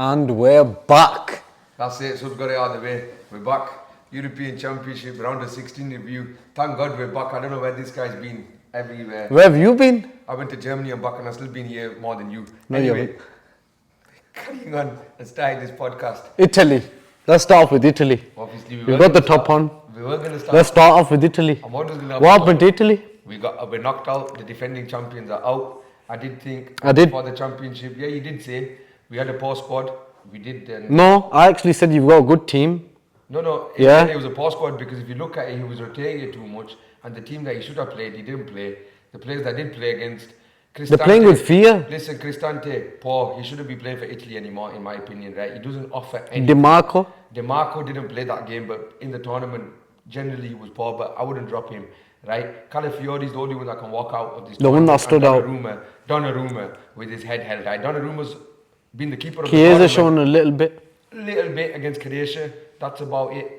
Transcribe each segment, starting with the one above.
And we're back. That's it, so we've got it out of the way. We're back. European Championship, round of 16 review. Thank God we're back. I don't know where this guy's been. Everywhere. Where have you been? I went to Germany and back and I've still been here more than you. No, you Anyway, carrying on and starting this podcast. Italy. Let's start off with Italy. Obviously, We got the top on. We were going to start. Let's start off with Italy. I'm always gonna What happened to Italy? We're knocked out. The defending champions are out. I did think for the championship. Yeah, you did say we had a poor squad. We did. No, I actually said you've got a good team. No. Yeah. It was a poor squad because if you look at it, he was rotating it too much. And the team that he should have played, he didn't play. The players that did play against, They're playing with fear. Listen, Cristante, poor. He shouldn't be playing for Italy anymore, in my opinion, right? He doesn't offer anything. DeMarco didn't play that game, but in the tournament, generally he was poor, but I wouldn't drop him, right? Calafiori is the only one that can walk out of this The one that stood out. Donnarumma with his head held high. Donnarumma's been the keeper of the Chiesa tournament. shown a little bit. Against Croatia. That's about it.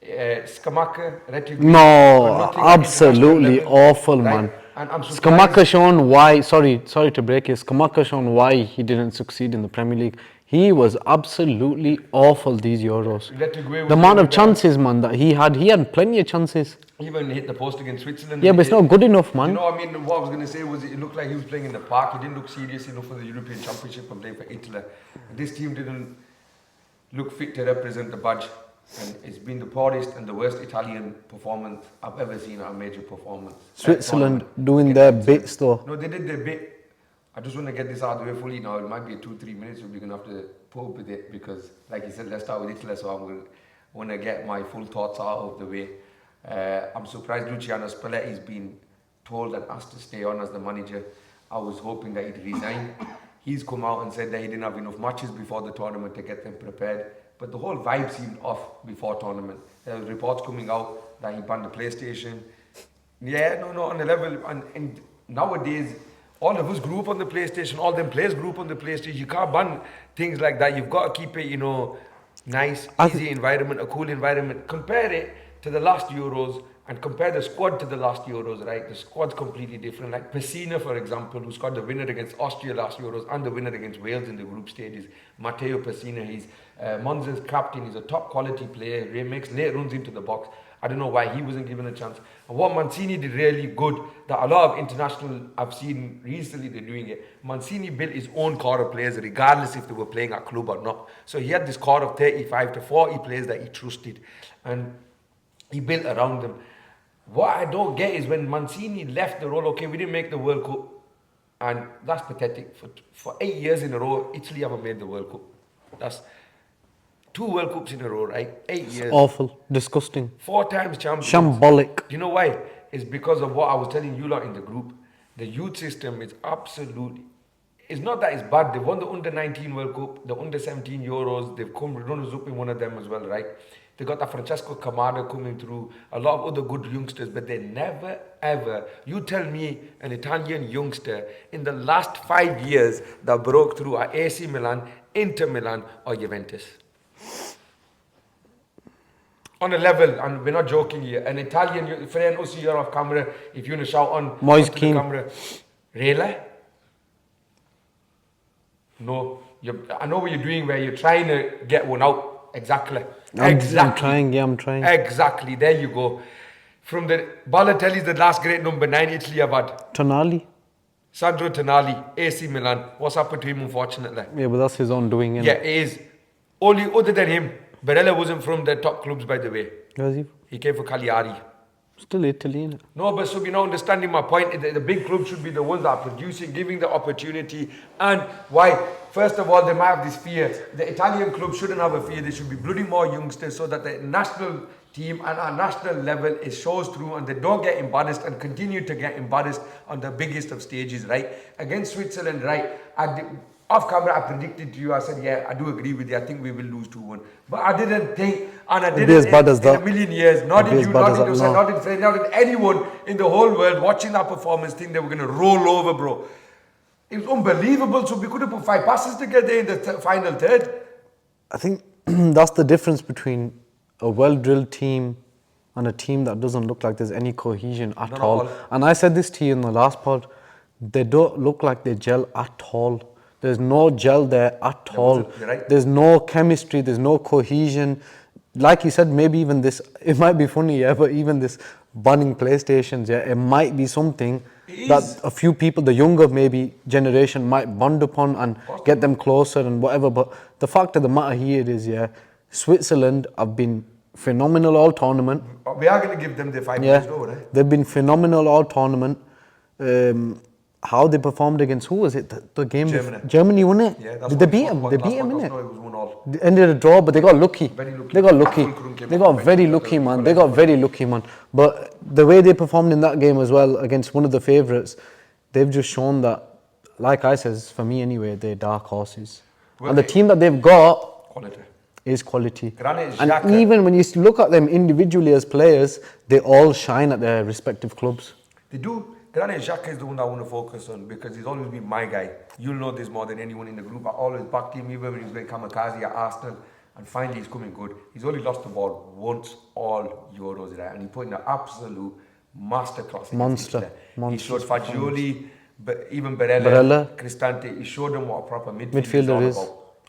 Scamacca, No, absolutely awful, right? Man. And I'm Scamacca shown why, sorry to break it, Scamacca shown why he didn't succeed in the Premier League. He was absolutely awful these Euros. The amount of chances, man, that he had plenty of chances. Even hit the post against Switzerland. Yeah, but it's not good enough, man. You know what I mean? What I was going to say was it looked like he was playing in the park. He didn't look serious enough for the European Championship and playing for Italy. This team didn't look fit to represent the badge. And it's been the poorest and the worst Italian performance I've ever seen at a major performance. Switzerland doing their bits though. No, they did their bit. I just want to get this out of the way fully now. It might be 2-3 minutes, we're going to have to put up with it because, like you said, let's start with Italy. So I'm going to get my full thoughts out of the way. I'm surprised Luciano Spalletti's been told and asked to stay on as the manager. I was hoping that he'd resign. He's come out and said that he didn't have enough matches before the tournament to get them prepared. But the whole vibe seemed off before tournament. There were reports coming out that he banned the PlayStation. Yeah, no, on the level. And nowadays, all of us grew up on the PlayStation. All them players grew up on the PlayStation. You can't ban things like that. You've got to keep it, nice, easy environment, a cool environment. Compare it to the last Euros and compare the squad to the last Euros, right? The squad's completely different. Like Pessina, for example, who scored the winner against Austria last Euros and the winner against Wales in the group stages. Matteo Pessina, he's Monza's captain. He's a top quality player. He makes late runs into the box. I don't know why he wasn't given a chance. And what Mancini did really good, that a lot of international I've seen recently they're doing it. Mancini built his own core of players regardless if they were playing at club or not. So he had this core of 35 to 40 players that he trusted. And he built around them. What I don't get is when Mancini left the role, okay, we didn't make the World Cup. And that's pathetic. For 8 years in a row, Italy haven't made the World Cup. That's 2 World Cups in a row, right? 8 years. It's awful. Disgusting. 4 times champions. Shambolic. You know why? It's because of what I was telling you lot in the group. The youth system is absolutely... It's not that it's bad. They've won the Under-19 World Cup, the Under-17 Euros. They've come runners up in one of them as well, right? They got that Francesco Camara coming through, a lot of other good youngsters, but they never, ever, you tell me an Italian youngster in the last 5 years that broke through at AC Milan, Inter Milan or Juventus. On a level, and we're not joking here, an Italian friend also here off camera, if you want to shout on Moise the camera, really? No, I know what you're doing where you're trying to get one out. Exactly. I'm trying. Exactly, there you go. From the Balotelli's the last great number 9 Italy have had. Tonali. Sandro Tonali, AC Milan. What's happened to him, unfortunately? Yeah, but that's his own doing, innit? Yeah, it is. Only other than him, Barella wasn't from the top clubs, by the way. Was he? He came for Cagliari. Still Italy, innit? No, but so you're not understanding my point. The big clubs should be the ones that are producing, giving the opportunity. And why? First of all, they might have this fear. The Italian clubs shouldn't have a fear. They should be blooding more youngsters so that the national team and our national level it shows through and they don't get embarrassed and continue to get embarrassed on the biggest of stages, right? Against Switzerland, right? Off camera, I predicted to you, I said, yeah, I do agree with you. I think we will lose 2-1. But I didn't think, and I didn't in a million years, not did you, not did Hussein, not did Fred, not did anyone in the whole world watching that performance think they were going to roll over, bro. It was unbelievable. So we could have put 5 passes together in the final third. I think that's the difference between a well-drilled team and a team that doesn't look like there's any cohesion at all. And I said this to you in the last pod, they don't look like they gel at all. There's no gel there at all. Right. There's no chemistry. There's no cohesion. Like you said, maybe even this, it might be funny, yeah, but even this banning PlayStations, yeah, it might be something that a few people, the younger maybe generation, might bond upon and get them closer and whatever. But the fact of the matter here is, yeah, Switzerland have been phenomenal all tournament. We are going to give them the 5 minutes though, right? They've been phenomenal all tournament. How they performed against, who was it? The game Germany won it. Yeah, did they beat them? They beat them, innit? No, it was 1-1. They ended a draw, but they got lucky. Very lucky. They got lucky. They got very lucky, man. They got very lucky, man. But the way they performed in that game as well against one of the favourites, they've just shown that, like I says, for me anyway, they're dark horses. Well, and the team that they've got quality. Is quality. Granit And Xhaka. even when you look at them individually as players, they all shine at their respective clubs. They do. Granit Xhaka is the one I want to focus on because he's always been my guy. You'll know this more than anyone in the group. I always backed him even when he was going kamikaze at Arsenal. And finally he's coming good. He's only lost the ball once all Euros, right? And he put in an absolute masterclass. Monster. He showed Fagioli, but even Barella, Cristante. He showed them what a proper midfielder is.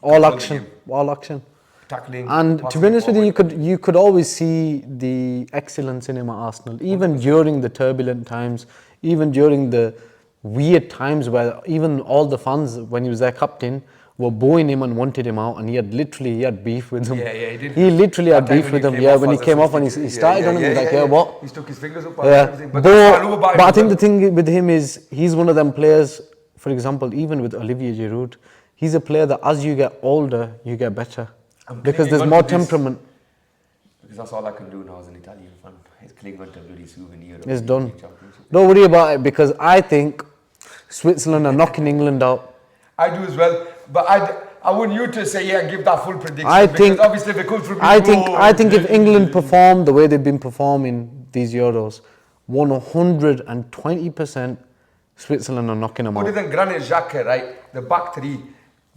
All action. All action. Tackling, and to be honest with you, you could always see the excellence in him at Arsenal, even during the turbulent times, even during the weird times where even all the fans, when he was their captain, were booing him and wanted him out, and he had beef with them. Yeah, he did. He literally had beef with them. Yeah, when he came off and he started on him, he's like, yeah, what? He stuck his fingers up. Yeah, but I think the thing with him is he's one of them players. For example, even with Olivier Giroud, he's a player that as you get older, you get better. Because there's more temperament. Because that's all I can do now as an Italian fan. It's cling on to bloody souvenir. It's done. Don't worry about it because I think Switzerland are knocking England out. I do as well. But I want you to say, yeah, give that full prediction. I think, because obviously if it comes from me, I think if England perform the way they've been performing these Euros, 120% Switzerland are knocking them out. Other than Granit Xhaka, right, the back three,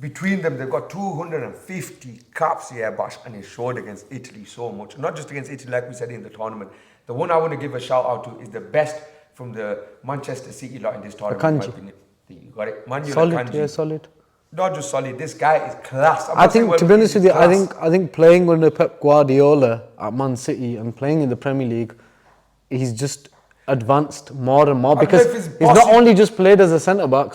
between them, they've got 250 caps here, Bash, and it showed against Italy so much. Not just against Italy, like we said in the tournament. The one I want to give a shout out to is the best from the Manchester City lot in this tournament. Akanji. You got it? Manuel Solid, Akanji. yeah, solid. Not just solid. This guy is class. I think, to be honest with you, I think playing under Pep Guardiola at Man City and playing in the Premier League, he's just advanced more and more because he's not only just played as a centre back.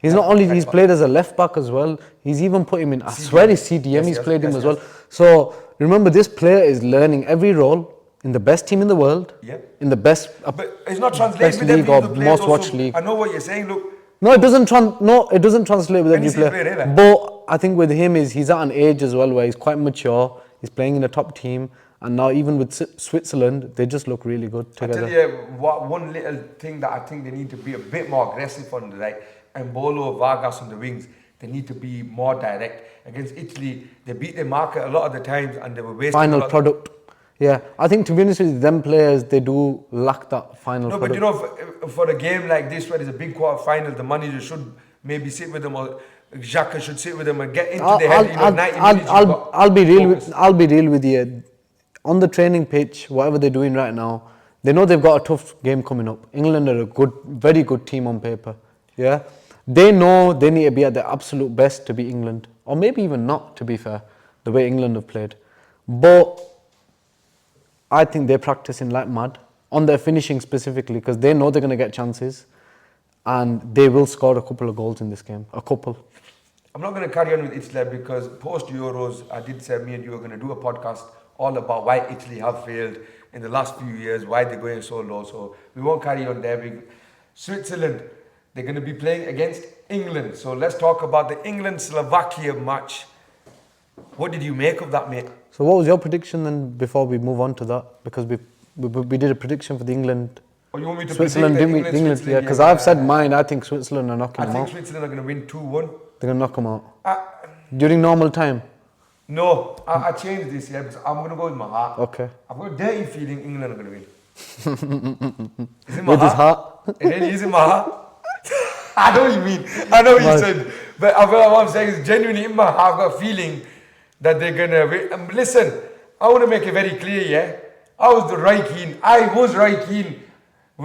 He's not only he's played as a left back as well. He's even put him in. I swear, he's CDM. He's played him as well. So remember, this player is learning every role in the best team in the world. In the best. But it's not translated with every other player. Most watched league. I know what you're saying. Look. No, it doesn't translate with every player. But I think with him he's at an age as well where he's quite mature. He's playing in a top team, and now even with Switzerland, they just look really good together. I tell you one little thing that I think they need to be a bit more aggressive on, right? Embolo, Vargas on the wings, they need to be more direct. Against Italy, they beat their market a lot of the times and they were wasting final product. Yeah, I think to be honest with you, them players, they do lack that final product. But you know, for a game like this where there's a big quarter final, the manager should maybe sit with them, or Xhaka should sit with them and get into the head. 90 minutes. I'll be real with you. On the training pitch, whatever they're doing right now, they know they've got a tough game coming up. England are a very good team on paper. Yeah. They know they need to be at their absolute best to beat England. Or maybe even not, to be fair, the way England have played. But I think they're practicing like mad on their finishing specifically because they know they're going to get chances and they will score a couple of goals in this game. A couple. I'm not going to carry on with Italy because post-Euros, I did say me and you were going to do a podcast all about why Italy have failed in the last few years, why they're going so low. So we won't carry on there. Switzerland, they're going to be playing against England. So let's talk about the England-Slovakia match. What did you make of that, mate? So what was your prediction then before we move on to that? Because we did a prediction for the England. Oh, you want me to Switzerland, didn't we? England, yeah, because I've said mine. I think Switzerland are knocking them out. I think Switzerland are going to win 2-1. They're going to knock them out. During normal time? No, I changed this here because I'm going to go with my heart. Okay. I've got a dirty feeling England are going to win. Is it my with his heart? It really is in my heart. I know what you mean. I know what you said. But what I'm saying is genuinely in my heart, I've got a feeling that they're going to win. Listen, I want to make it very clear, yeah? I was right keen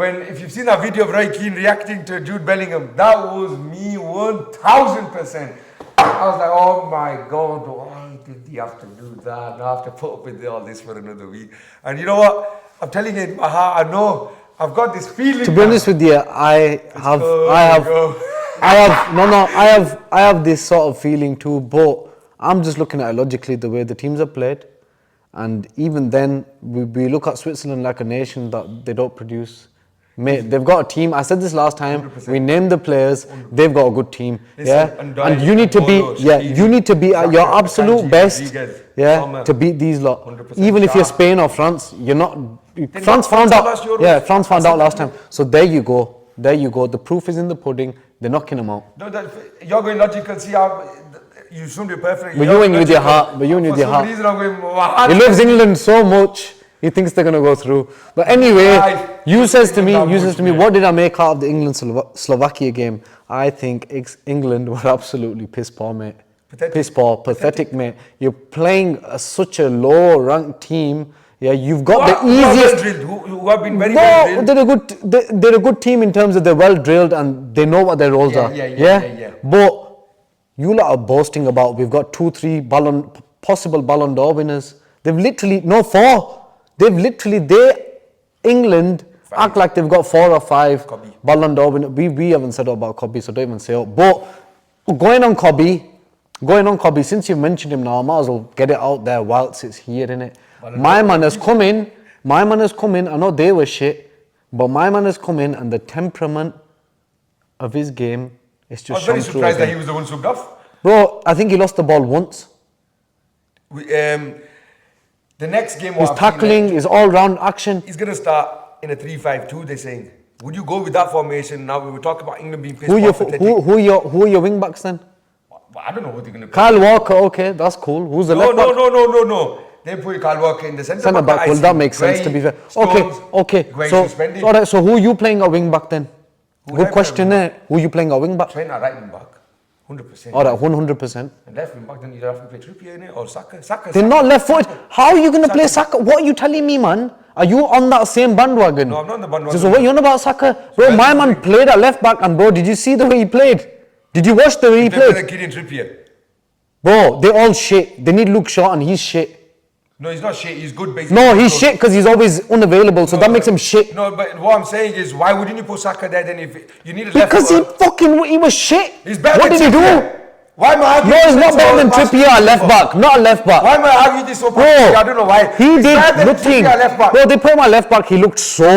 if you've seen that video of Roy Keane reacting to Jude Bellingham, that was me 1000%. I was like, oh my God, why did he have to do that? Now I have to put up with all this for another week. And you know what? I'm telling you in my heart, I know, I've got this feeling. To be honest with you, I have this sort of feeling too, but I'm just looking at it logically, the way the teams have played. And even then, we look at Switzerland like a nation that they don't produce. Mate, they've got a team. I said this last time. 100%. We named the players. 100%. They've got a good team. Listen, and you need to be at your absolute best. To beat these lot. 100%. Even if you're Spain or France, you're not. France found out. Yeah, France found out last time. So there you go. The proof is in the pudding. They're knocking them out. No, you're going logical. See how you shouldn't be perfect. But you're with your heart. But you're with your heart. He loves England so much. He thinks they're going to go through. But anyway, you says to me, what did I make out of the England-Slovakia game? I think England were absolutely piss poor, mate. Pathetic, mate. You're playing such a low-ranked team. Yeah, you've got the easiest. Who have been very well drilled. They're a good team in terms of they're well drilled and they know what their roles are. Yeah. But you lot are boasting about we've got 2-3 possible Ballon d'Or winners. They've literally 4. England act like they've got 4 or 5 Ballon d'Or winners. We haven't said about Kobe, so don't even say it. But going on Kobe, since you mentioned him now, I might as well get it out there whilst it's here, innit? My man has come in. I know they were shit, but my man has come in and the temperament of his game is just. I was very surprised that he was the one subbed off. Bro, I think he lost the ball once. The next game, his tackling, his all-round action. He's going to start in a 3-5-2, they're saying. Would you go with that formation? Now we were talking about England being pissed off. Who are your wing-backs then? I don't know what they're going to play. Kyle Walker, okay, that's cool. Who's the left back? No. They put Kyle Walker in the centre back. Well, that makes sense to be fair. Okay. So who are you playing at wing-back then? Good question there. Who are you playing at wing-back? Trent at right wing-back. 100%. Alright, 100%. And left wing back, then you have to play Trippier in it or Saka. They're not left-footed. How are you going to play Saka? What are you telling me, man? Are you on that same bandwagon? No, I'm not on the bandwagon. So what you on about Saka? Bro, my man played at left back, and bro, did you see the way he played? Did you watch the way he played? Trippier. Bro, they're all shit. They need Luke Shaw, and he's shit. No, he's not shit. He's good basically. No, he's shit because he's always unavailable, so that makes him shit. No, but what I'm saying is, why wouldn't you put Saka there then if you need a left? Because he was shit. He's better. What did he do? Why am I arguing? No, he's not better than Trippier at left back. Not a left back. Why am I arguing this so much? I don't know why. He did nothing. Bro, they put him at left back. He looked so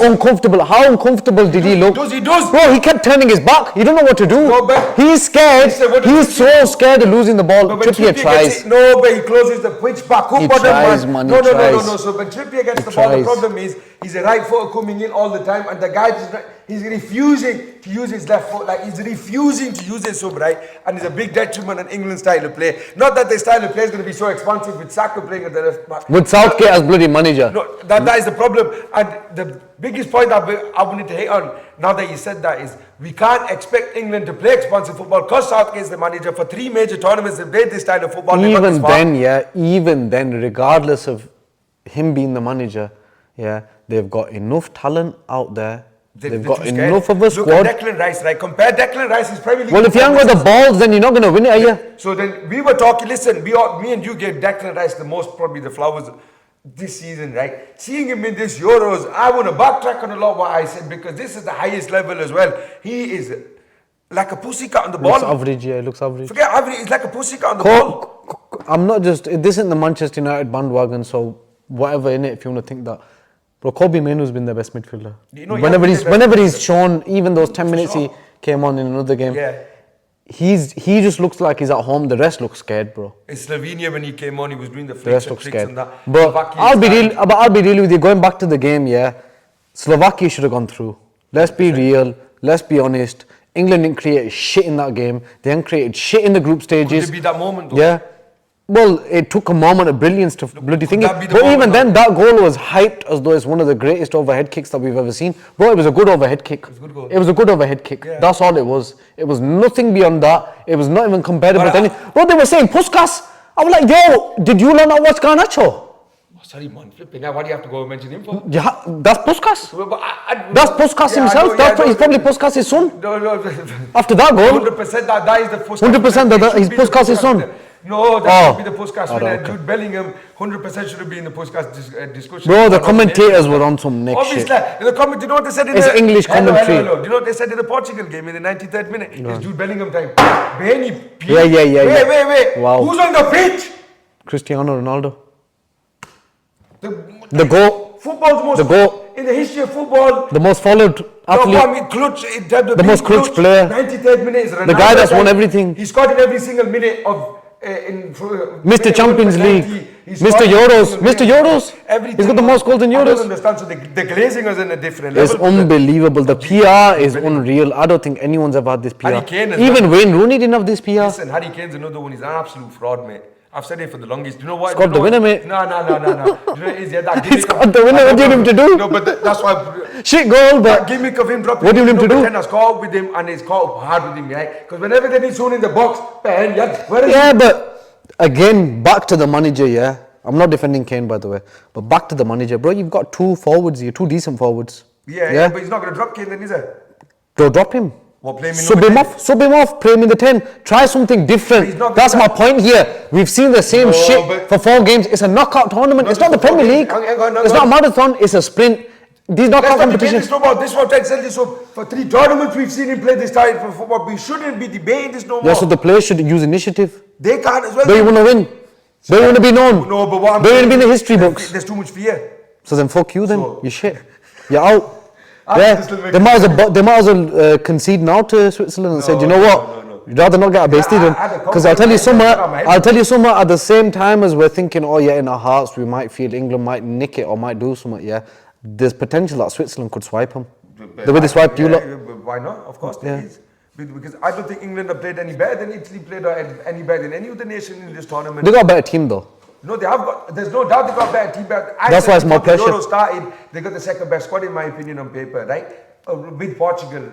uncomfortable. How uncomfortable did he look? He does. Bro, he kept turning his back. He don't know what to do. No, he's scared. He's so scared of losing the ball. Trippier tries. No, but he closes the pitch back up. He tries, man. No. So when Trippier gets the ball, the problem is he's a right footer coming in all the time, and the guy he's refusing to use his left foot. Like he's refusing to use it so bright, and it's a big detriment on England's style of play. Not that their style of play is going to be so expansive with Saka playing at the left back. With Southgate as bloody manager. No, that is the problem. And the biggest point I wanted to hit on, now that you said that, is we can't expect England to play expansive football because Southgate is the manager. For 3 major tournaments, they've played this style of football. Even then, regardless of him being the manager, they've got enough talent out there. They've got enough of a squad. Look at Declan Rice, right? Compare Declan Rice's Premier League. Well, if you haven't got the balls, then you're not going to win it, are you? So then we were talking, listen, me and you gave Declan Rice the most, probably the flowers this season, right? Seeing him in this Euros, I want to backtrack on a lot what I said because this is the highest level as well. He is like a pussycat on the ball. Looks average. Forget average, he's like a pussycat on the ball. I'm not just, this isn't the Manchester United bandwagon, so whatever in it if you want to think that. Bro, Kobe Mainoo's been their best midfielder. Whenever he's shown, even those 10 minutes he came on in another game, he just looks like he's at home. The rest looks scared, bro. In Slovenia, when he came on, he was doing the flicks and tricks and that. Bro, I'll be real with you. Going back to the game, Slovakia should have gone through. Let's be real. Let's be honest. England didn't create shit in that game. They didn't create shit in the group stages. Could it be that moment though? Yeah. Well, it took a moment of brilliance to bloody think it. But even then, that goal was hyped as though it's one of the greatest overhead kicks that we've ever seen. Bro, it was a good overhead kick. It was a good overhead kick. Yeah. That's all it was. It was nothing beyond that. It was not even comparable with anything. Bro, they were saying Puskas. I was like, yo, did you not watch Garnacho? Sorry, man. Flipping. Now, what do you have to go and mention him for? Yeah, that's Puskas. Well, but That's Puskas himself. He's probably Puskas' son. No. After that goal. 100% that is the Puskas. 100% that he's Puskas' son. No, that should be the Puskas winner. Okay. Jude Bellingham, 100% should have been in the Puskas discussion. Bro, the commentators were on some next shit. Obviously, do you know what they said in it's English commentary. Hello. Do you know what they said in the Portugal game in the 93rd minute? It's Jude Bellingham time. Yeah. Wait. Wow. Who's on the pitch? Cristiano Ronaldo. The goal. Football's most. The goal. In the history of football. The most followed athlete. Clutch. The most clutch player. 93rd minute is Ronaldo. The guy that's won everything. He scored in every single minute of. Mr. Champions League, Mr. Euros, everything. He's got the most goals in Euros. I don't understand. So the glazing is in a different level. It's unbelievable. The PR is unreal. I don't think anyone's ever had this PR. Even Wayne Rooney didn't have this PR. Listen, Harry Kane's another one. He's an absolute fraud, mate. I've said it for the longest. Do you know what? Scored the winner, mate. No. Do you know what it is? Yeah, that He's got the winner. What do you want him to do? No, but that's why. Shit goal, but that gimmick of him dropping. What do you want him to do? Has caught up with him and he's caught up hard with him, right? Because whenever they need someone in the box, man, but again, back to the manager, yeah. I'm not defending Kane, by the way, but back to the manager, bro. You've got two forwards here, two decent forwards. Yeah, but he's not going to drop Kane then, is he? Don't drop him. What, play him in sub him off, play him in the 10. Try something different. That's my point here. We've seen the same shit for 4 games. It's a knockout tournament. It's not the Premier League. It's not a marathon. It's a sprint. These knockout competitions. This one trying to sell this up for 3 tournaments we've seen him play this time for football. We shouldn't be debating this no more. Yeah, so the players should use initiative. They can't as well. They want to win. They want to be known. No, but what I'm they want to be in the saying, history books. There's too much fear. So then fuck you then. You're shit. You're out. Yeah, they might as well concede now to Switzerland and say, you know what? You'd rather not get a bestie than. Because I'll tell you something, at the same time as we're thinking, oh yeah, in our hearts we might feel England might nick it or might do something, yeah. There's potential that Switzerland could swipe them. The way they swiped you lot. Why not? Of course there is. Because I don't think England have played any better than Italy played or any better than any other nation in this tournament. They got a better team though. No, they have got. There's no doubt they got a better team. That's why it's more pressure. Euro started, they got the second best squad in my opinion on paper, right? With Portugal.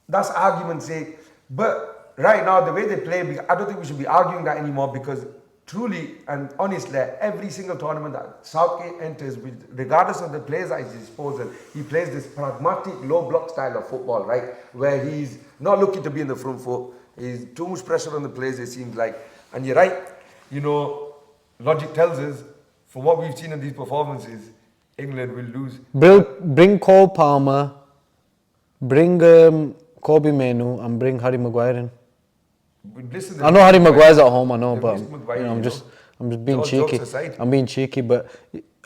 That's argument's sake. But right now, the way they play, I don't think we should be arguing that anymore because truly and honestly, every single tournament that Southgate enters, regardless of the players at his disposal, he plays this pragmatic, low block style of football, right? Where he's not looking to be in the front foot. He's too much pressure on the players, it seems like. And you're right, you know, logic tells us, from what we've seen in these performances, England will lose. Bring Cole Palmer, bring Kobe Menu, and bring Harry Maguire in. Listen, I know Harry Maguire's at home, I know, but I'm just being cheeky. I'm being cheeky, but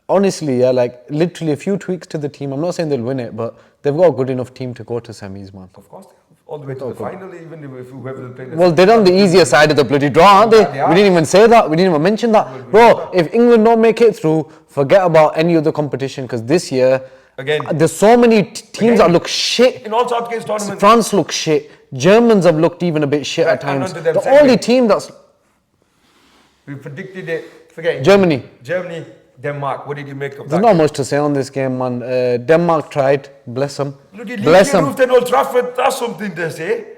honestly, yeah, like literally a few tweaks to the team. I'm not saying they'll win it, but they've got a good enough team to go to semis, man. Of course, all the way to the final, even if whoever they're playing. Well, they're on the easier side of the bloody draw, aren't they? We didn't even say that. We didn't even mention that, bro. If England don't make it through, forget about any other competition because this year, again, there's so many teams that look shit. In all Southgate's tournaments, France looks shit. Germans have looked even a bit shit at times. The only team that's we predicted it. Forget Germany, Denmark. What did you make of that? There's not much to say on this game, man. Denmark tried. Bless them. Bless them. Roofed in Old Trafford. That's something to say.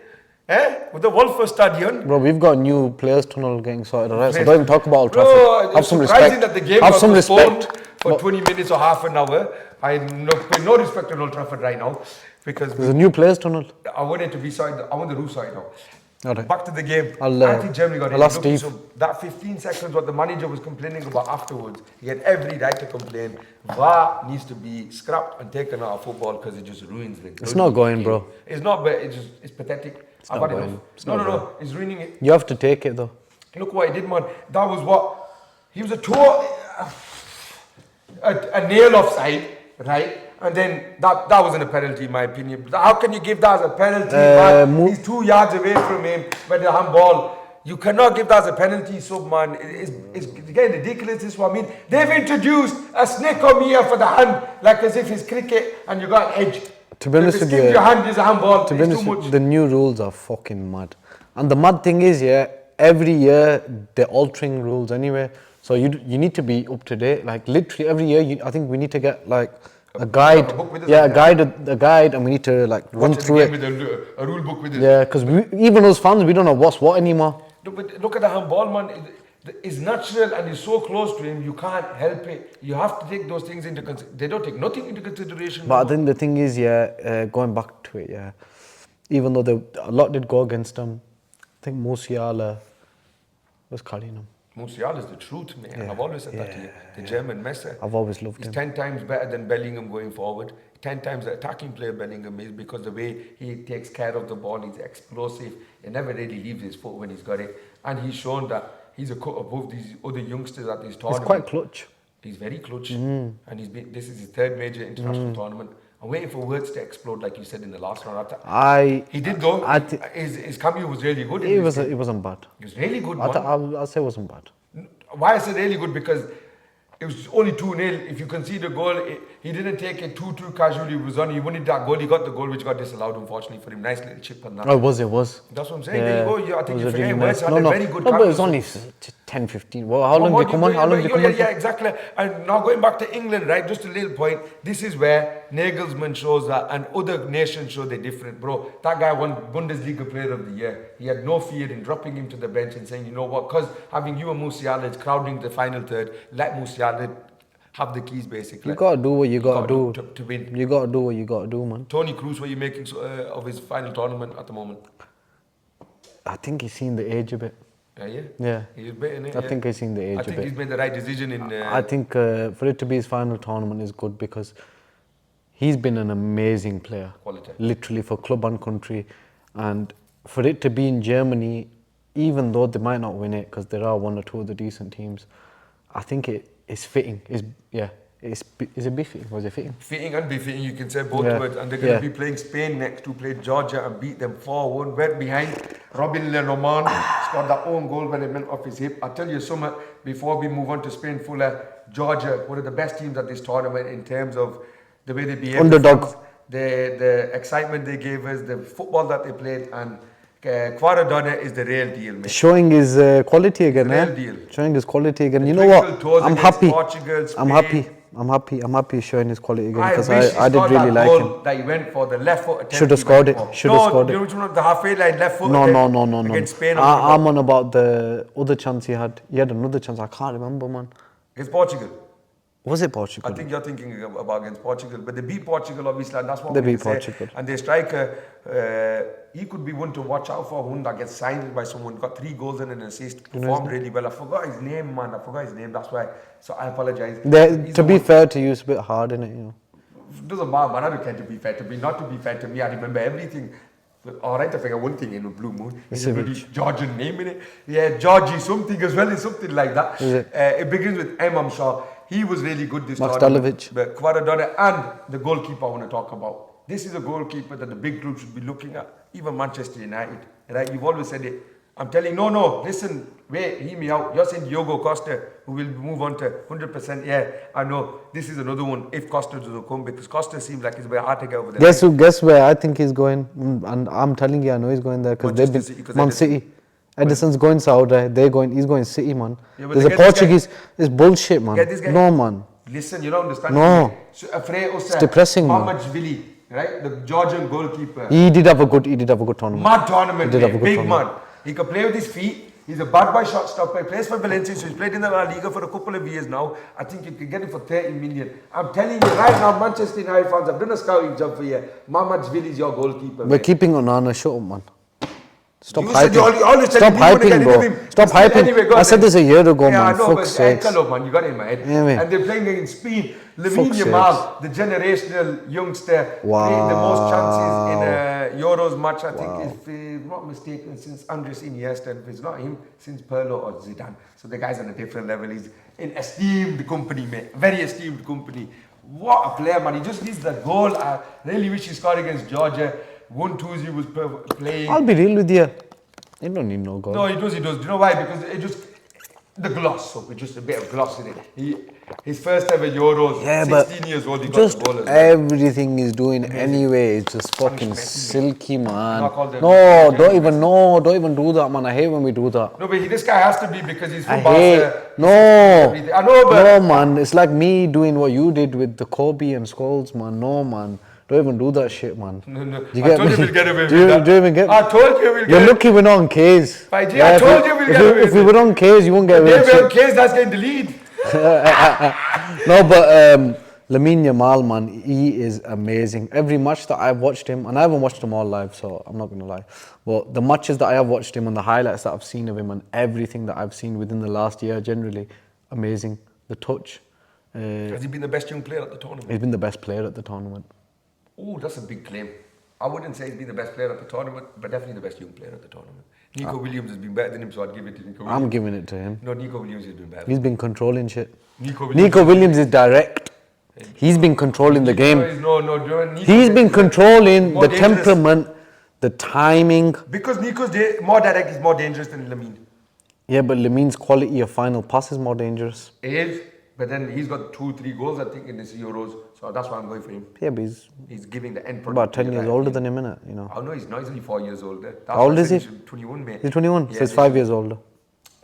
With the Wolfer Stadion. Bro, we've got new players tunnel getting sorted, alright? So don't even talk about Old Trafford. Have some respect. That the game have some respect. For 20 minutes or half an hour. I put no respect on Old Trafford right now. Because there's a new players tunnel. I want it to be sorted. I want the roof sorted out. Right. Back to the game. I think Germany got it. So that 15 seconds, what the manager was complaining about afterwards, he had every right to complain. VAR needs to be scrapped and taken out of football because it just ruins the game. It's not going, bro. It's not, but it's pathetic. It's not going. No. It's ruining it. You have to take it, though. Look what he did, man. That was what... He was a nail offside, right? And then that wasn't a penalty in my opinion. But how can you give that as a penalty, man? He's 2 yards away from him with the handball. You cannot give that as a penalty, man. It's getting ridiculous, this is what I mean. They've introduced a snake on here for the hand, like as if it's cricket and you got an edge. To be honest with you, your hand is a handball. To be honest with you, the new rules are fucking mad. And the mad thing is, yeah, every year they're altering rules anyway. So you need to be up to date. Like literally every year, I think we need to get like a guide, a guide, and we need to like run through it. With a rule book with it. Yeah, because even as fans, we don't know what's what anymore. Look at the handball, man. It's natural and it's so close to him, you can't help it. You have to take those things into consideration. They don't take nothing into consideration. But I think the thing is, going back to it, even though a lot did go against him, I think Musiala was carrying him. Musiala is the truth, man. I've always said that to you. The German Messi. I've always loved He's him. 10 times better than Bellingham going forward. 10 times the attacking player Bellingham is, because the way he takes care of the ball, he's explosive. He never really leaves his foot when he's got it. And he's shown that he's a cut above these other youngsters at this tournament. He's quite clutch. He's very clutch. And this is his third major international tournament. I'm waiting for words to explode, like you said in the last round. He did though. His cameo was really good. It wasn't bad. It was really good. I'll say it wasn't bad. Why I said really good? Because it was only 2-0. If you concede a goal, he didn't take it too casually. He was on. He wanted that goal. He got the goal, which got disallowed, unfortunately for him. Nice little chip on that. Oh, it was. That's what I'm saying. There you go. I think you're forgetting words. Very good. No, but it was only 10, 15. Well, how long did they come on? Yeah, exactly. And now going back to England, right? Just a little point. This is where Nagelsmann shows that, and other nations show they're different, bro. That guy won Bundesliga Player of the Year. He had no fear in dropping him to the bench and saying, you know what? Because having you and Musiala is crowding the final third, let Musiala have the keys, basically. You gotta do what you gotta do to win. You gotta do what you gotta do, man. Tony Kroos, what are you making of his final tournament at the moment? I think he's seen the age a bit. Yeah. He's a bit in it. I think he's seen the age a bit. I think he's made the right decision in. I think for it to be his final tournament is good because he's been an amazing player. Quality. Literally for club and country, and for it to be in Germany, even though they might not win it because there are one or two other decent teams, I think it's fitting. Is it befitting? Was it fitting? Fitting and befitting, you can say both words. And they're going to be playing Spain next, to play Georgia and beat them 4-1. Went behind. Robin Lenormand scored that own goal when it went off his hip. I'll tell you something before we move on to Spain, Fuller. Georgia, one of the best teams at this tournament in terms of the way they behave. Underdog. The excitement they gave us, the football that they played, and Quaradona is the real deal, mate. Showing his quality again, real deal. Showing his quality again. You know what? I'm happy. Portugal, I'm happy showing his quality again because I did really like him. That he went for the left foot attempt. Should have scored it. Should have scored it. You know which one? The halfway line left foot. No. Against Spain. I'm on about the other chance he had. He had another chance. I can't remember, man. Against Portugal. Was it Portugal? I think you're thinking about against Portugal, but they beat Portugal obviously, and that's what they beat Portugal. And their striker, he could be one to watch out for. One that gets signed by someone, got 3 goals and an assist, performed really well. I forgot his name, man. That's why. So I apologize. To be fair to you, it's a bit hard, isn't it? You know? It doesn't matter, man. I don't care to be fair to me. Not to be fair to me, I remember everything. Alright, I figure one thing in a blue moon. It's a really Georgian name in it. Yeah, Georgie something as well, is something like that. It begins with M, I'm sure. He was really good this tournament. But Quaradona and the goalkeeper I want to talk about. This is a goalkeeper that the big clubs should be looking at. Even Manchester United. Right? You've always said it. I'm telling you, no, listen, wait, hear me out. You're saying Diogo Costa, who will move on to 100%. Yeah, I know. This is another one, if Costa doesn't come, because Costa seems like it's very hard to get over there. Guess where I think he's going? And I'm telling you, I know he's going there because they've been Man City. Edison's going Saudi, he's going City, man. Yeah, there's a Portuguese, it's bullshit, man. No, man. Listen, you don't understand. No. It's depressing, man. Mamachvili, right? The Georgian goalkeeper. He did have a good tournament. Mad tournament, big man. He can play with his feet. He's a bad boy shot stopper. He plays for Valencia, so he's played in the La Liga for a couple of years now. I think you can get him for 30 million. I'm telling you right now, Manchester United fans, I've done a scouting job for you. Mamachvili is your goalkeeper. We're keeping Onana shut up, man. Stop hyping, bro. Stop hyping. Anyway, I said this a year ago, man. Fuck's sake. Man, you got it in my head. Yeah, and they're playing against Spain. Lamine Yamal, the generational youngster, playing the most chances in a Euros match, I think, if I'm not mistaken, since Andres Iniesta, and if it's not him, since Pirlo or Zidane. So the guy's on a different level. He's in esteemed company, mate. Very esteemed company. What a player, man. He just needs the goal. I really wish he scored against Georgia. 1-2 he was playing. I'll be real with you. He don't need no goal. No, he does. Do you know why? Because it just the gloss. So it's just a bit of gloss in it. His first ever Euros. 16 years old. He got the goal as well. Everything he's doing anyway is just fucking silky, man. Don't even do that, man. I hate when we do that. No, but this guy has to be because he's from Barca. No, man. It's like me doing what you did with the Kobe and Scholes, man. No, man. Don't even do that shit, man. No. Do you I get told me? you we'll get away do with you, that. do you even get me? I told you we'll You're get lucky we're not on K's. I told you we'll get away If we with were on K's, you won't get away They with were shit. case that's getting deleted. No, but Lamine Yamal, man, he is amazing. Every match that I've watched him, and I haven't watched them all live, so I'm not going to lie. But the matches that I have watched him and the highlights that I've seen of him and everything that I've seen within the last year, generally, amazing. The touch. Has he been the best young player at the tournament? He's been the best player at the tournament. Oh, that's a big claim. I wouldn't say he's been the best player at the tournament, but definitely the best young player at the tournament. Nico Williams has been better than him, so I'd give it to Nico Williams. I'm giving it to him. No, Nico Williams has been better. He's been controlling shit. Nico Williams is direct. He's been controlling the game. He's been controlling the temperament, the timing. Because Nico's more direct, he's more dangerous than Lamine. Yeah, but Lamine's quality of final pass is more dangerous. He is, but then he's got 2-3 goals, I think, in this Euros, so that's why I'm going for him. Yeah, but he's giving the end product. About 10 years older than him, innit? You know. Oh no, he's not. He's only 4 years older. How old is he? 21, mate. He's 21, so he's 5 years older.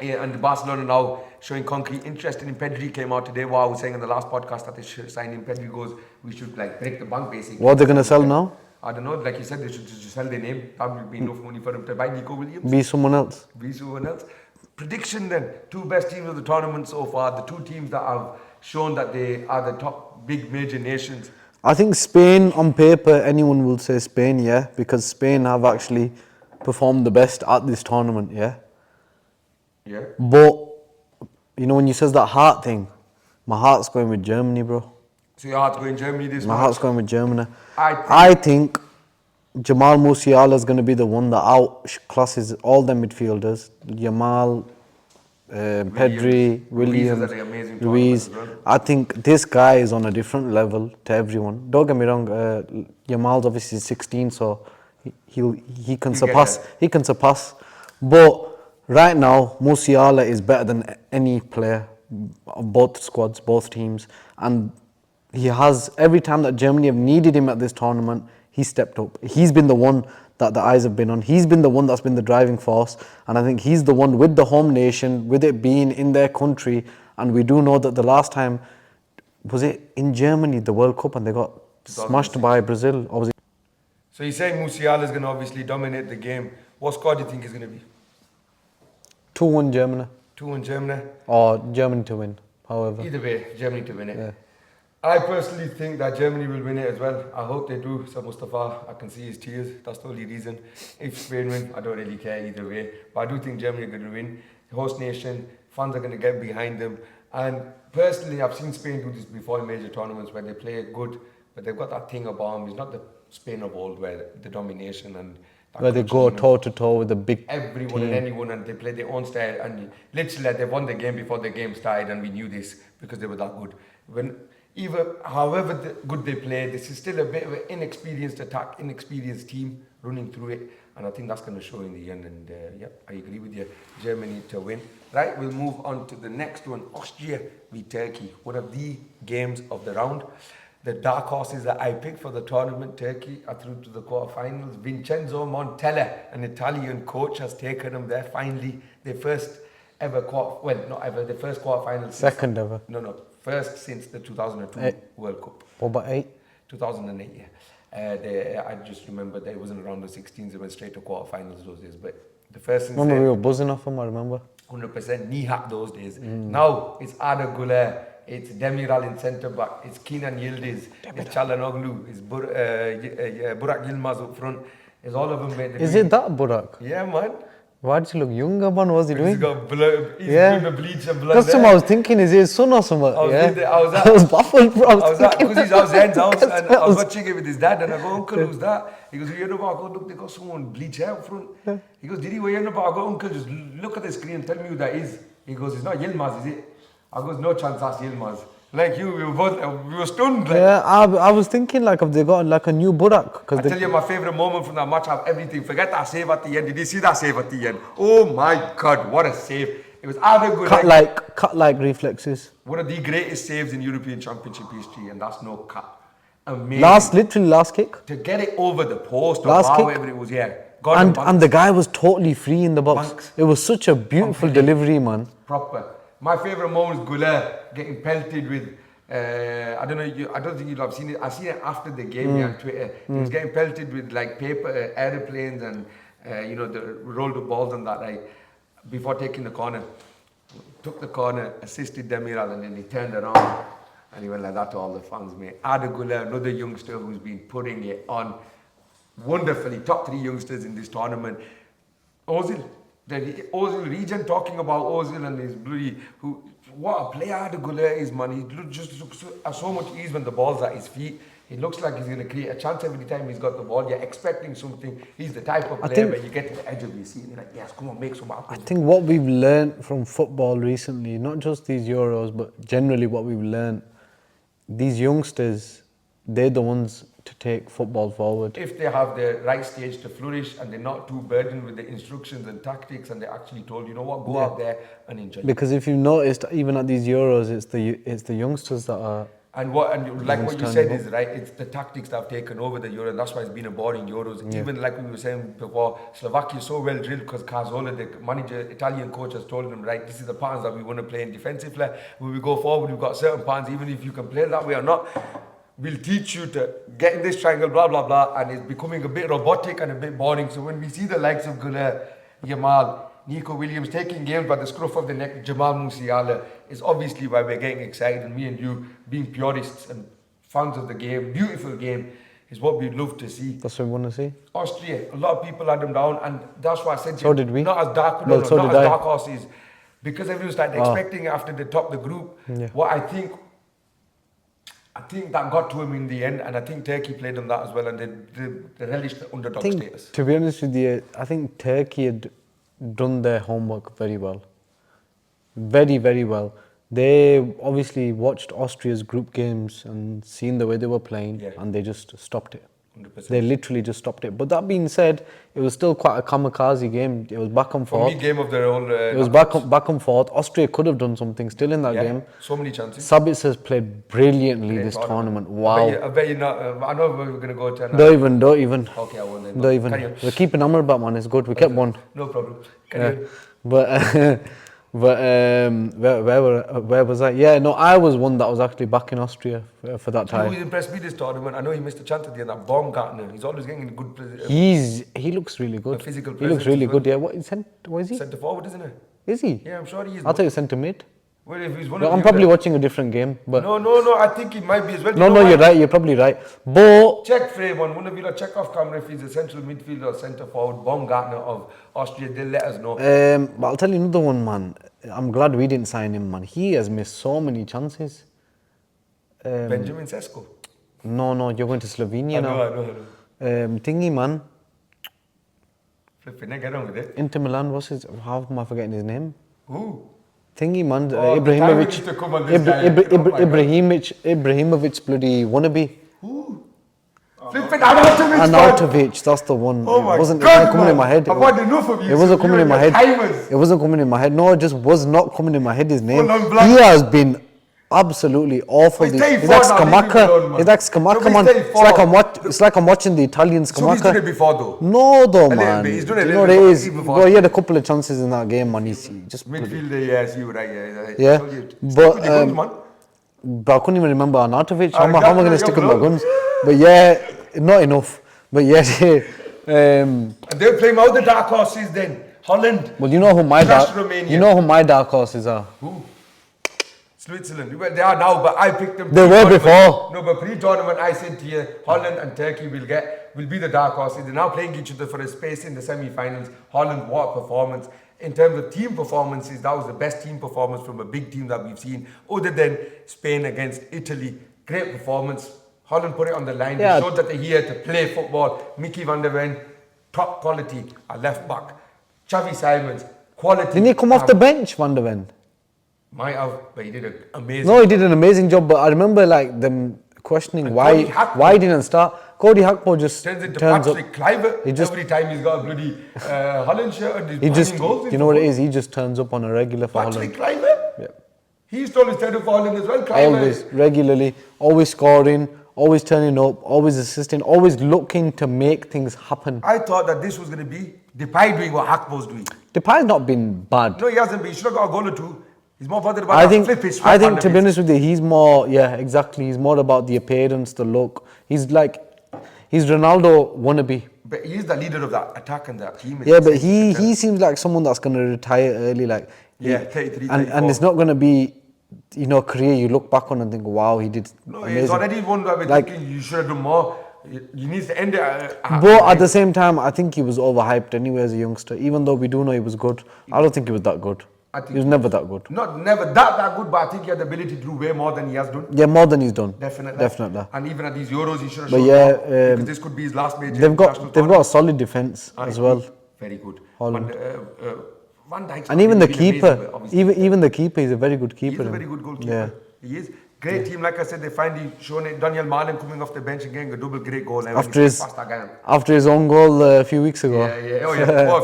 Yeah, and Barcelona now showing concrete interest in Pedri. Came out today. What I was saying in the last podcast that they should sign him. Pedri goes, we should like break the bank basically. What are they gonna sell now? I don't know. Like you said, they should just sell their name. That would be enough money for them to buy Nico Williams. Be someone else. Be someone else. Prediction then: 2 best teams of the tournament so far. The 2 teams that have shown that they are the top big major nations. I think Spain, on paper, anyone will say Spain, yeah, because Spain have actually performed the best at this tournament, yeah. Yeah. But you know when you says that heart thing, my heart's going with Germany, bro. So your heart's going Germany this My match? heart's going with Germany. I think Jamal Musiala is going to be the one that outclasses all the midfielders. Jamal, Pedri, Williams, Ruiz. I think this guy is on a different level to everyone. Don't get me wrong. Jamal's obviously 16, so he can surpass. He can surpass. But right now, Musiala is better than any player, both squads, both teams, and he has every time that Germany have needed him at this tournament, he stepped up. He's been the one that the eyes have been on. He's been the one that's been the driving force, and I think he's the one with the home nation, with it being in their country. And we do know that the last time was it in Germany, the World Cup, and they got smashed by Brazil. Obviously. So you're saying Musiala is going to obviously dominate the game. What score do you think is going to be? 2-1 Germany. 2-1 Germany. Or Germany to win, however. Either way, Germany to win it. Yeah. I personally think that Germany will win it as well. I hope they do. So Mustafa, I can see his tears. That's the only reason. If Spain win, I don't really care either way. But I do think Germany are going to win. The host nation, fans are going to get behind them. And personally, I've seen Spain do this before in major tournaments where they play good, but they've got that thing about them. It's not the Spain of old where the domination and where they go toe to toe with the big everyone team. And anyone, and they play their own style. And literally, they won the game before the game started, and we knew this because they were that good. However good they play, this is still a bit of an inexperienced attack, inexperienced team running through it, and I think that's going to show in the end. And I agree with you, Germany to win. Right, we'll move on to the next one. Austria v Turkey, one of the games of the round. The dark horses that I picked for the tournament, Turkey are through to the quarterfinals. Vincenzo Montella, an Italian coach, has taken them there finally. Their first ever the first quarterfinal. Second ever. No. First since the 2002 World Cup. What about 8? 2008, yeah. I just remember that it wasn't around the 16s, they went straight to quarterfinals those days. But the first since Remember we were buzzing off them, I remember. 100% knee-hack those days. Now it's Arda Güler, it's Demiral in centre back, it's Kenan Yildiz, it's Çalhanoğlu, it's Burak Yilmaz up front. It's all of them. Is it that Burak? Yeah, man. Why does he look younger, man? What's he doing? He's got blood. He's doing the bleach and blood. That's what I was thinking. Is he his son or something? I was baffled, bro. I was at Kuzi's house, Zen's house, and I was watching it with his dad. And I go, Uncle, who's that? He goes, you know about? I go, look, they got someone bleach hair up front. Yeah. He goes, did he wear about? I go, Uncle, just look at the screen and tell me who that is. He goes, it's not Yilmaz, is it? I goes, no chance that's Yilmaz. Like you, we were stunned. Like. Yeah, I was thinking like if they got like a new Burak. I tell you my favourite moment from that match, I have everything. Forget that save at the end. Did you see that save at the end? Oh my God, what a save. It was either good. Cut like reflexes. One of the greatest saves in European Championship history, and that's no cut. Amazing. Literally last kick. To get it over the post or whatever it was, yeah. And the guy was totally free in the box. It was such a beautiful delivery, man. Proper. My favourite moment is Güler getting pelted with I don't know. I don't think you'll have seen it. I seen it after the game on Twitter. He was getting pelted with like paper airplanes and the rolled up balls and that. Like before taking the corner, took the corner, assisted Demiral, and then he turned around and he went like that to all the fans, mate. Adegula, another youngster who's been putting it on wonderfully. Top 3 youngsters in this tournament. Ozil, the Ozil region, talking about Ozil and his bloody what a player Adegula is, man. He just looks so much ease when the ball's at his feet. He looks like he's going to create a chance every time he's got the ball. You're expecting something. He's the type of player where you get to the edge of your seat and you're like, yes, come on, make some happen. I think what we've learned from football recently, not just these Euros, but generally what we've learned, these youngsters, they're the ones to take football forward. If they have the right stage to flourish and they're not too burdened with the instructions and tactics and they're actually told, you know what, go out there and enjoy. Because if you've noticed, even at these Euros, it's the youngsters that are... And what you said is right, it's the tactics that have taken over the Euro, and that's why it's been a boring Euros. Yeah. Even like we were saying before, Slovakia is so well drilled because Cazorla, the manager, Italian coach, has told them, right, this is the patterns that we want to play in defensively. When we go forward, we've got certain patterns, even if you can play that way or not, we'll teach you to get in this triangle, blah, blah, blah, and it's becoming a bit robotic and a bit boring. So when we see the likes of Gullar, Yamal, Nico Williams taking games by the scruff of the neck, Jamal Musiala, is obviously why we're getting excited. And me and you, being purists and fans of the game, beautiful game, is what we'd love to see. That's what we want to see. Austria, a lot of people had them down, and that's why I said so did we. Not as dark, not as dark horses, because everyone started expecting after they topped the group. Yeah. What I think that got to him in the end, and I think Turkey played on that as well, and they relished the underdog status. To be honest with you, I think Turkey had done their homework very well. Very, very well. They obviously watched Austria's group games and seen the way they were playing, and they just stopped it. 100%. They literally just stopped it. But that being said, it was still quite a kamikaze game. It was back and forth. For me, game of their own. It was back and forth. Austria could have done something still in that game. So many chances. Sabitzer has played brilliantly this tournament. Wow. I bet you're not. I know we're going to go to. Don't even. Okay, I won't then. Don't even. We're keeping Amrabat, man. It's good. We kept one. No problem. Carry on. But where was I? Yeah, no, I was one that was actually back in Austria for that time. He impressed me this tournament. I know he missed a chance at the end. That Baumgartner, he's always getting in good position. He looks really good. Physical he looks really good. Yeah, what is he? Centre forward, isn't it? Is he? Yeah, I'm sure he is. I thought he was centre mid. Well, if he's one I'm probably watching a different game, but no, I think he might be as well. No, you're right. You're probably right. But check frame on one of you. Check off camera if he's a central midfielder or centre forward. Baumgartner of Austria. They'll let us know. But I'll tell you another one, man. I'm glad we didn't sign him, man. He has missed so many chances. Benjamin Sesko. No, you're going to Slovenia now. I know. Thingy, man. Flipping, get on with it. Inter Milan. How am I forgetting his name? Who? Thingy, man. Ibrahimovic, bloody wannabe. Who? Flipping Arnautovic, that's the one. Oh my God, it wasn't coming in my head. I've had enough of you. It wasn't coming in my head. It wasn't coming in my head. No, it just was not coming in my head, his name. He has been absolutely awful. He's like Scamacca. He's like Scamacca, man. It's like I'm watching the Italian Scamacca. So he's done it before, though? No, though, man. He's done it you know what it is? Well, he had a couple of chances in that game, man. He's just... Midfielder, yes, you were right. Yeah. But I couldn't even remember Arnautovic. How am I going to stick with my guns? But yeah, not enough. But yeah, and they're playing out the dark horses then. Holland. Well, you know who my dark horses are. Who? Switzerland. Well, they are now, but I picked them. They were before. No, but pre-tournament, I said to you, Holland and Turkey will be the dark horses. They're now playing each other for a space in the semi-finals. Holland, what performance. In terms of team performances, that was the best team performance from a big team that we've seen, other than Spain against Italy. Great performance. Holland put it on the line. They showed that they're here to play football. Mickey van der Ven, top quality, a left back. Xavi Simons, quality. Didn't he come off the bench, Van der Ven? Might have, but he did an amazing job. No, he did an amazing job, but I remember like them questioning why he didn't start. Cody Gakpo just turns into Patrick Kluivert every time he's got a bloody Holland shirt and he's goals. You know what it is? He just turns up on a regular for Holland. Patrick Kluivert? Yeah. He's told his turn for Holland as well. Kluivert. Always, regularly, always scoring, always turning up, always assisting, always looking to make things happen. I thought that this was going to be Depay doing what Gakpo's doing. Depay's not been bad. No, he hasn't been. He should have got a goal or two. He's more bothered about the flip his sweat. I think to be honest with you, he's more, exactly. He's more about the appearance, the look. He's Ronaldo wannabe. But he's the leader of that attack and that team. Yeah, but he seems like someone that's going to retire early. 33, and it's not going to be, career you look back on and think, wow, he did amazing. He's already won that. Thinking you should have done more. You need to end it. But at the same time, I think he was overhyped anyway as a youngster. Even though we do know he was good, I don't think he was that good. He was never that good. Not never that good, but I think he had the ability to do way more than he has done. Yeah, more than he's done. Definitely. And even at these Euros, he should have shown more, because this could be his last major. They've got a solid defence as well. Very good. Holland. Van Dijk's and even the keeper, amazing, even the keeper, he's a very good keeper. He's a very good goalkeeper. Yeah. He is. Great team, like I said, they finally shown it. Daniel Malen coming off the bench again, a double great goal. After his own goal a few weeks ago.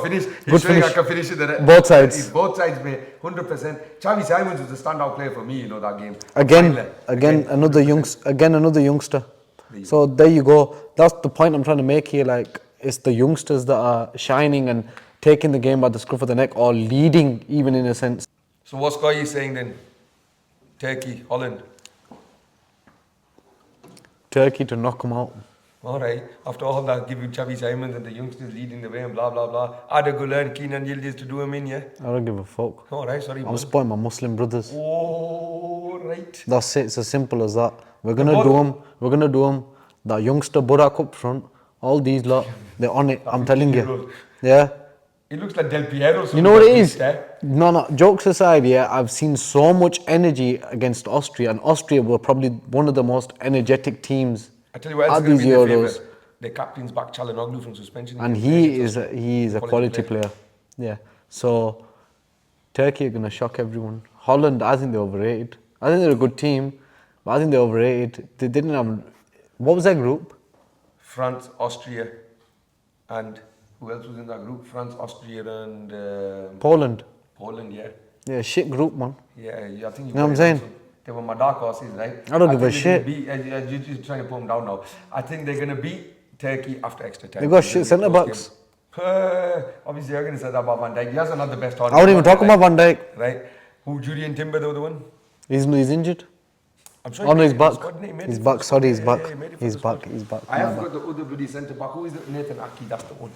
Finish. He's showing I can finish it. Both sides. Both sides, mate. 100%. Xavi Simons was the standout player for me, that game. Again, another youngster. So there you go. That's the point I'm trying to make here. It's the youngsters that are shining and taking the game by the scruff of the neck, or leading, even in a sense. So what's Guy saying then? Turkey, Holland. Turkey to knock them out. All right. After all that, give you Xavi Simons and the youngsters leading the way and blah, blah, blah. Ada Güler, Kenan Yildiz to do him in, yeah? I don't give a fuck. All right, sorry. I'm supporting my Muslim brothers. Oh, right. That's it. It's as simple as that. We're gonna do them. That youngster Burak up front. All these lot, they're on it. I'm telling you. Yeah. It looks like Del Piero. You know what it is? No, jokes aside, I've seen so much energy against Austria, and Austria were probably one of the most energetic teams I tell you what else at these Euros. The captain's back, Çalhanoğlu from suspension. And he is a quality player. Yeah. So, Turkey are going to shock everyone. Holland, I think they're overrated. I think they're a good team, but I think they're overrated. They didn't have... What was their group? France, Austria, and... Who else was in that group? France, Austria, and... Poland. Poland, yeah. Yeah, shit group, man. Yeah, I think... You know what I'm saying? They were my dark horses, right? I don't give a shit. You're just trying to put them down now. I think they're going to beat Turkey after extra time. They got shit centre-backs. Obviously, you're going to say that about Van Dijk. He hasn't had the best tournament. I wouldn't even talk about Van Dijk. Right? Who, Julian Timber, the other one? He's injured. I'm sorry. Oh no, he's back. He's back. Sorry, he's back. He's back. I have got the other bloody centre-back. Who is it? Nathan Aki, that's the one.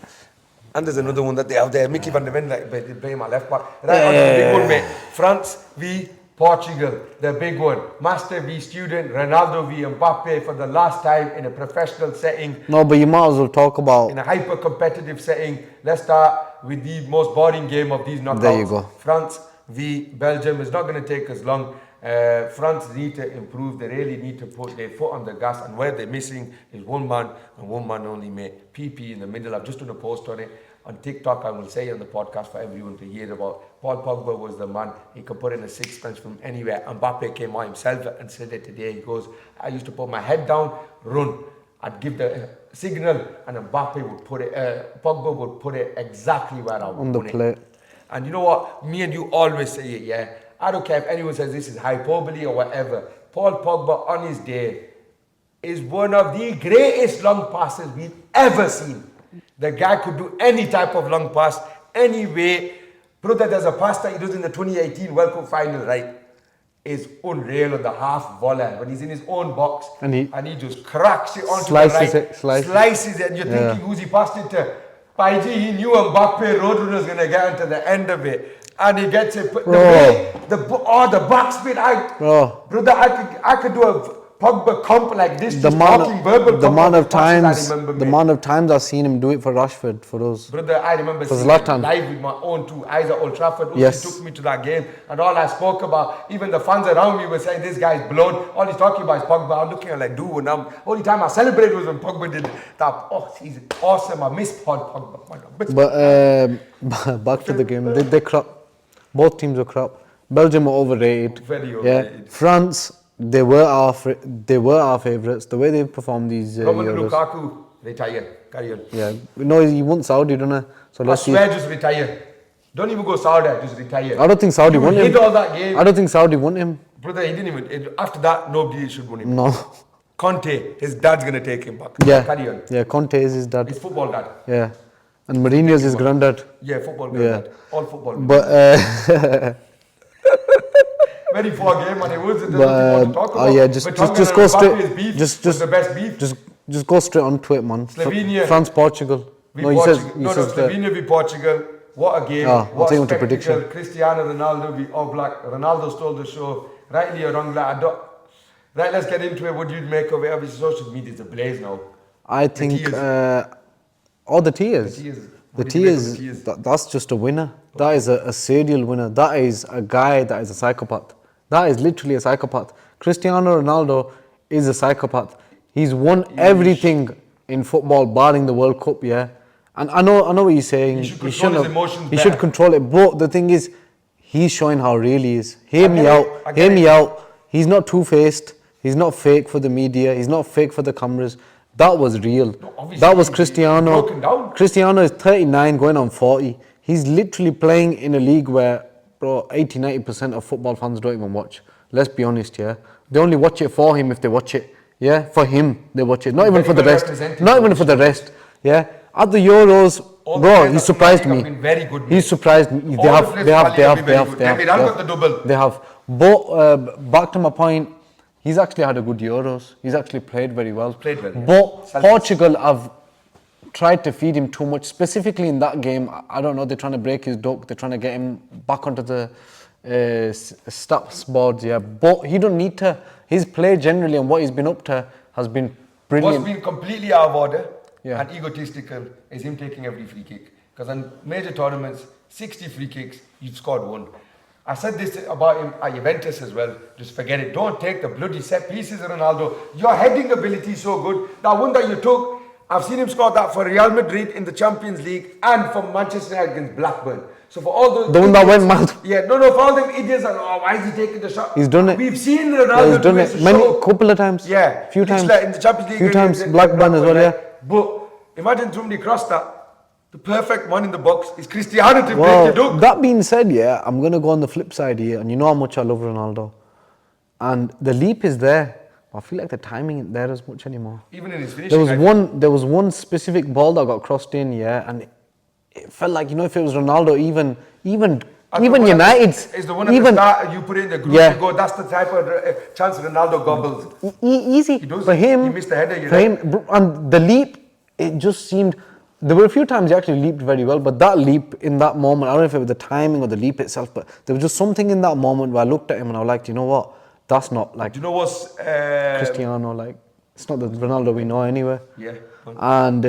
And there's another one that they have there, Mickey van der Ven, they play my left back. Right on the big one, mate. France v Portugal, the big one. Master v student, Ronaldo v Mbappe for the last time in a professional setting. No, but you might as well talk about... In a hyper-competitive setting. Let's start with the most boring game of these knockouts. There you go. France v Belgium. It's not going to take us long. France need to improve. They really need to put their foot on the gas, and where they're missing is one man and one man only, mate. PP in the middle. I've just done a post on it on TikTok. I will say on the podcast for everyone to hear about. Paul Pogba was the man. He could put in a sixpence from anywhere. Mbappe came out himself and said it today. He goes, I used to put my head down, run. I'd give the signal, and Mbappe would put it, Pogba would put it exactly where I would put it. And you know what? Me and you always say it, yeah? I don't care if anyone says this is hyperbole or whatever. Paul Pogba on his day is one of the greatest long passes we've ever seen. The guy could do any type of long pass, any way. Brother, there's a pass that he does in the 2018 World Cup final, right? Is unreal on the half volley when he's in his own box and he just cracks it onto the right, slices it, and you're thinking who's he passed it to? Paiji, he knew Mbappe Roadrunner was going to get into the end of it. And he gets it. The backspin. Brother, I could do a Pogba comp like this. The amount of times I've seen him do it for Rashford, for us. Brother, I remember seeing it live with my own two eyes at Old Trafford. Yes. He took me to that game, and all I spoke about, even the fans around me were saying, this guy's blown. All he's talking about is Pogba. I'm looking at like, dude, and only time I celebrated was when Pogba did that. Oh, he's awesome. I miss Paul Pogba. But back to the game. They crap. Both teams were crap. Belgium were overrated. Very overrated. Yeah. France, they were our favourites. The way they performed these Romelu Lukaku, retire. Carry on. Yeah. No, he won Saudi, don't I? So I swear, just retire. Don't even go Saudi, just retire. I don't think Saudi won him. He did all that game. I don't think Saudi won him. Brother, he didn't even... After that, nobody should win him. No. Conte, his dad's going to take him back. Yeah. Carry on. Yeah, Conte is his dad. His football dad. Yeah. And Mourinho's his granddad. Yeah, football granddad. All football. But very poor game, and it wasn't But, nothing more to talk about. yeah, just Vertonghen go and straight. Mbappe's beef Just was the best beef. just go straight onto it, man. Slovenia. France, Portugal. No, he says Slovenia v Portugal. What a game! I'll What take a him to spectacle! prediction. Cristiano Ronaldo v All Black. Ronaldo stole the show. Rightly or wrongly, right, let's get into it. What do you make of it? Obviously, social media is ablaze now. I think. The tears. The tears. That's just a winner. That is a serial winner. That is a guy that is a psychopath. That is literally a psychopath. Cristiano Ronaldo is a psychopath. He's won everything in football, barring the World Cup. Yeah, and I know what you're saying. He should control his emotions. He should control it. But the thing is, he's showing how real he is. Hear me out. He's not two-faced. He's not fake for the media. He's not fake for the cameras. That was real. No, that was Cristiano. Cristiano is 39 going on 40. He's literally playing in a league where, bro, 80-90% of football fans don't even watch. Let's be honest, yeah. They only watch it for him if they watch it. Yeah, for him they watch it. Not even for the rest. Not even for the rest. Yeah. At the Euros, bro, he surprised me. He surprised me. They have. But back to my point, he's actually had a good Euros. He's actually played very well. But Portugal have tried to feed him too much, specifically in that game. I don't know, they're trying to break his duck. They're trying to get him back onto the stats boards, yeah. But he don't need to. His play generally and what he's been up to has been brilliant. What's been completely out of order and egotistical is him taking every free kick. Because in major tournaments, 60 free kicks, you've scored one. I said this about him at Juventus as well. Just forget it. Don't take the bloody set pieces, Ronaldo. Your heading ability is so good. That one that you took, I've seen him score that for Real Madrid in the Champions League and for Manchester United against Blackburn. So for all the one that went mad. Yeah, no, for all them idiots, why is he taking the shot? He's done it. We've seen Ronaldo do it couple of times. Yeah, few times. In the Champions League. Few times. Blackburn as well, yeah. But imagine somebody crossed that. The perfect one in the box is Cristiano to break your duck. That being said, yeah, I'm going to go on the flip side here, and you know how much I love Ronaldo. And the leap is there. I feel like the timing isn't there as much anymore. Even in his finishing. There was one specific ball that got crossed in, yeah, and it felt like, you know, if it was Ronaldo, even United's. Is the one at the start you put in the group to go, that's the type of chance Ronaldo gobbles. Easy. For him. He missed the header. For him, and the leap, it just seemed. There were a few times he actually leaped very well, but that leap in that moment, I don't know if it was the timing or the leap itself, but there was just something in that moment where I looked at him and I was like, you know what? That's not like. Do you know what's Cristiano, like, it's not the Ronaldo we know anyway. Yeah. And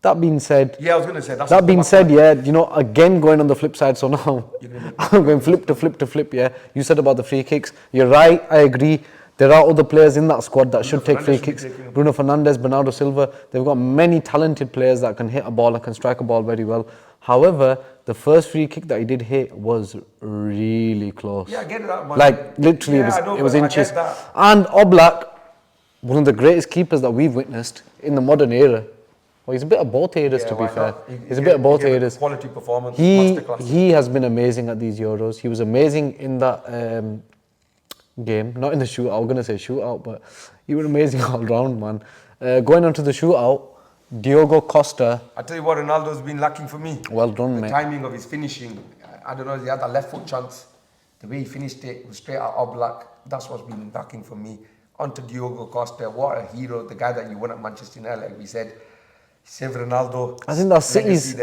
that being said, I was going to say that being said, yeah, you know, again going on the flip side. So now I'm going flip to flip. Yeah, you said about the free kicks. You're right. I agree. There are other players in that squad that should take free kicks. Bruno Fernandes, Bernardo Silva. They've got many talented players that can hit a ball, that can strike a ball very well. However, the first free kick that he did hit was really close. Yeah, I get that, man. Like literally, it was inches. And Oblak, one of the greatest keepers that we've witnessed in the modern era. Well, he's a bit of both eras, to be fair. He's a bit of both eras. Quality performance. He has been amazing at these Euros. He was amazing in that game, not in the shootout. I was going to say shootout, but he was amazing all round, man. Going on to the shootout, Diogo Costa. I tell you what, Ronaldo's been lacking for me. Well done, mate. The timing of his finishing. I don't know, he had that left foot chance. The way he finished it was straight out Oblak. That's what's been lacking for me. On to Diogo Costa. What a hero. The guy that you won at Manchester United, like we said. Save Ronaldo. I think that's City's.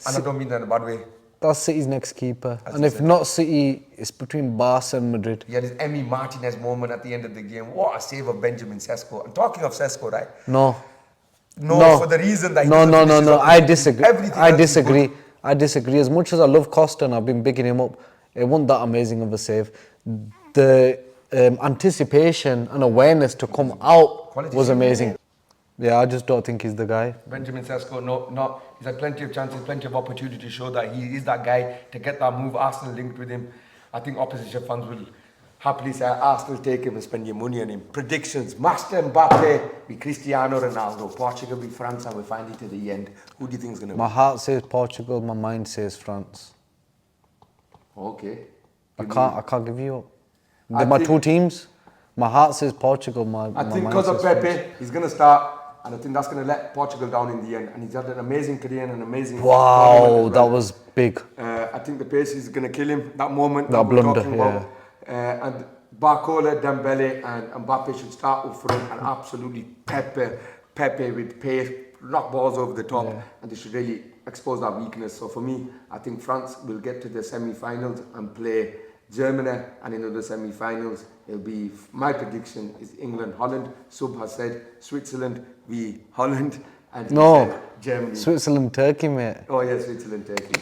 And I don't mean that in a bad way. That's City's next keeper. And if not City, it's between Barca and Madrid. Yeah, this Emi Martinez moment at the end of the game. What a save of Benjamin Sesko. And talking of Sesko, right? No, for the reason that he No. I disagree. I disagree. As much as I love Costa and I've been bigging him up, it wasn't that amazing of a save. The anticipation and awareness to come out was amazing. Yeah, I just don't think he's the guy. Benjamin Sesko, he's had plenty of chances, plenty of opportunity to show that he is that guy to get that move. Arsenal linked with him. I think opposition fans will happily say Arsenal take him and spend your money on him. Predictions: Master Mbappe with Cristiano Ronaldo, Portugal with France, and we find it to the end. Who do you think is going to win? My heart says Portugal, my mind says France. Okay. I can't give you up. They're my two teams. My heart says Portugal. I think because of Pepe, he's going to start and I think that's going to let Portugal down in the end. And he's had an amazing career and an amazing Wow, tournament as that well. was big. I think the pace is going to kill him. That moment That that we're blunder, talking about. And Barcola, Dembele and Mbappe should start up front and absolutely Pepe with pace, knock balls over the top, and they should really expose that weakness. So for me, I think France will get to the semi-finals and play Germany, and in the semi-finals, it'll be, my prediction is England, Holland. Sub has said Switzerland v Holland, and he said Germany. Switzerland, Turkey, mate. Oh yeah, Switzerland, Turkey.